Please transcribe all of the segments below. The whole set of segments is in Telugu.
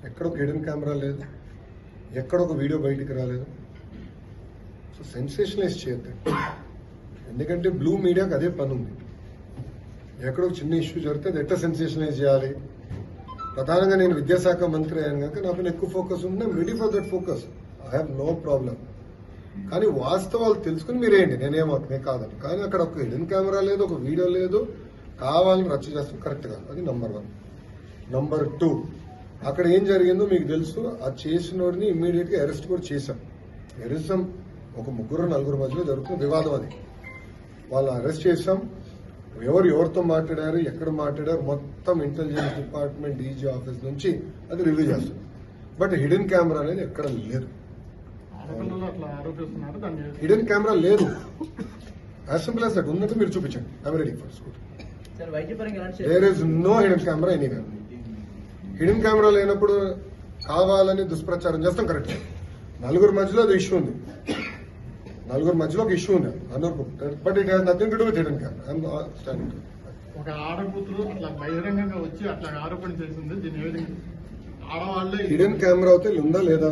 ఎక్కడ ఒక హిడెన్ కెమెరా లేదు, ఎక్కడ ఒక వీడియో బయటికి రాలేదు. సో సెన్సేషనలైజ్ చేయద్దు, ఎందుకంటే బ్లూ మీడియాకి అదే పని ఉంది. ఎక్కడో చిన్న ఇష్యూ జరిగితే అది ఎట్లా సెన్సేషనలైజ్ చేయాలి. ప్రధానంగా నేను విద్యాశాఖ మంత్రి అయ్యాను కనుక నా పైన ఎక్కువ ఫోకస్ ఉంది. I'm ready for that focus, I have no problem. కానీ వాస్తవాలు తెలుసుకుని మీరేంటి, నేనేమవుతుంది కాదని. కానీ అక్కడ ఒక హిడెన్ కెమెరా లేదు, ఒక వీడియో లేదు, కావాలని రచ్చ చేస్తాం, కరెక్ట్ కాదు. అది నంబర్ 1. నంబర్ 2, అక్కడ ఏం జరిగిందో మీకు తెలుసు. ఆ చేసినోడిని ఇమ్మీడియట్ గా అరెస్ట్ కూడా చేశాం. ఎరిజం ఒక 3-4 మధ్యలో జరుగుతున్న వివాదం అది. వాళ్ళు అరెస్ట్ చేశాం. ఎవరితో మాట్లాడారు, ఎక్కడ మాట్లాడారు, మొత్తం ఇంటెలిజెన్స్ డిపార్ట్మెంట్ డీజీ ఆఫీస్ నుంచి అది రివ్యూ చేస్తుంది. బట్ హిడెన్ కెమెరా అనేది ఎక్కడ లేదు, హిడెన్ కెమెరా లేదు. As simple as that. ఉన్నట్టు మీరు చూపించండి. I'm ready for school. There is no hidden camera anywhere. Hidden camera లేనప్పుడు కావాలని దుష్ప్రచారం చేస్తాం, కరెక్ట్. 4 మధ్యలో అది ఇష్యూ ఉంది, 4 మధ్యలో ఒక ఇష్యూ ఉంది అందరికీ. But it has nothing to do with hidden camera. ఒక ఆడకూతురు అట్లా బహిరంగంగా వచ్చి అట్లా ఆరోపణ చేసింది. దీని ఏ విధంగా ఆడవాళ్ళు హిడెన్ కెమెరా అయితే ఉందా లేదా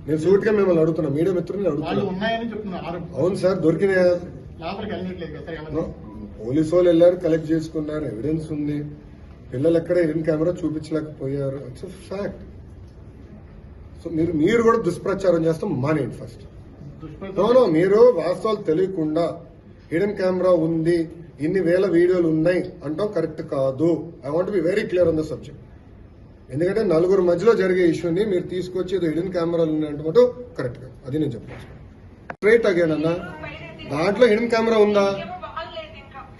నేను సూట్ గా మిమ్మల్ని అడుగుతున్నా, మీడియా మిత్రులు అడుగుతున్నా. ఉన్నాయని చెప్తున్నారు. అవును సార్, దొరికినాయా? లోపలికి వెళ్ళట్లేదు కదా. పోలీసు వాళ్ళు వెళ్ళారు, కలెక్ట్ చేసుకున్నారు, ఎవిడెన్స్ ఉంది. పిల్లలు ఎక్కడ హిడెన్ కెమెరా చూపించలేకపోయారు, ఇట్స్ ఫ్యాక్ట్. సో మీరు కూడా దుష్ప్రచారం చేస్తాం మానేయండి ఫస్ట్. నో, మీరు వాస్తవాలు తెలియకుండా హిడెన్ కెమెరా ఉంది, ఇన్ని వేల వీడియోలు ఉన్నాయి అంటాం కరెక్ట్ కాదు. I want be very clear on the subject. ఎందుకంటే 4 మధ్యలో జరిగే ఇష్యూని మీరు తీసుకొచ్చి హిడెన్ కెమెరాలు ఉన్నాయంటే మటు కరెక్ట్ కాదు. అది నేను చెప్పాను స్ట్రైట్ అగైన్ అన్న. దాంట్లో హిడెన్ కెమెరా ఉందా?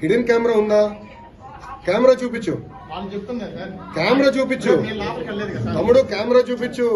హిడెన్ కెమెరా ఉందా? కెమెరా చూపించు, కెమెరా చూపించు తమ్ముడు, కెమెరా చూపించు.